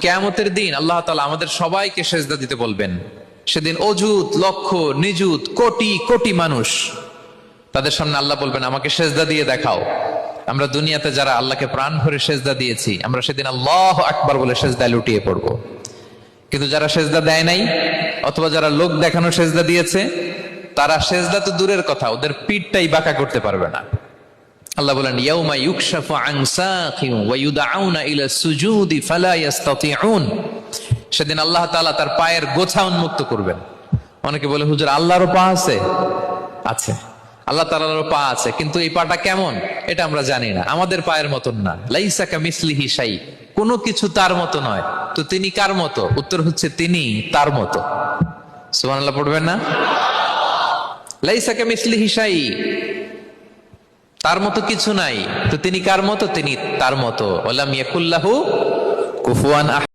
কিয়ামতের দিন আল্লাহ তাআলা আমাদের সবাইকে সেজদা দিতে বলবেন। সেদিন অযুত লক্ষ নিযুত কোটি কোটি মানুষ, তাদের সামনে আল্লাহ বলবেন আমাকে সেজদা দিয়ে দেখাও। আমরা দুনিয়াতে যারা আল্লাহকে প্রাণ ভরে সেজদা দিয়েছি, আমরা সেদিন আল্লাহু আকবার বলে সেজদায় লুটিয়ে পড়বো। কিন্তু যারা সেজদা দেয় নাই, অথবা যারা লোক দেখানো সেজদা দিয়েছে, তারা সেজদা তো দূরের কথা, ওদের পিঠটাই বাঁকা করতে পারবে না। আল্লাহ বলেন ইয়াউমা ইউকশাফু আন সাকিন ওয়া ইউদআউনা ইলা সুজুদি ফালা ইস্তাতিউন। সেদিন আল্লাহ তাআলা তার পায়ের গোছা উন্মুক্ত করবেন। অনেকে বলে হুজুর আল্লাহরও পা আছে? আছে, আল্লাহ তাআলারও পা আছে, কিন্তু এই পাটা কেমন এটা আমরা জানি না, আমাদের পায়ের মতন না। লাইসা কামিসলিহি শাই, কোনো কিছু তার মতো নয়। তো তিনি কার মতো? উত্তর হচ্ছে তিনি তার মতো। সুবহানাল্লাহ পড়বেন না? লাইসা কামিসলিহি শাই, তার মতো কিছু নাই। তো তিনি কার মতো? তিনি তার মতো। ওয়ালাম ইয়াকুল্লাহু কুফুয়ান আহাদ।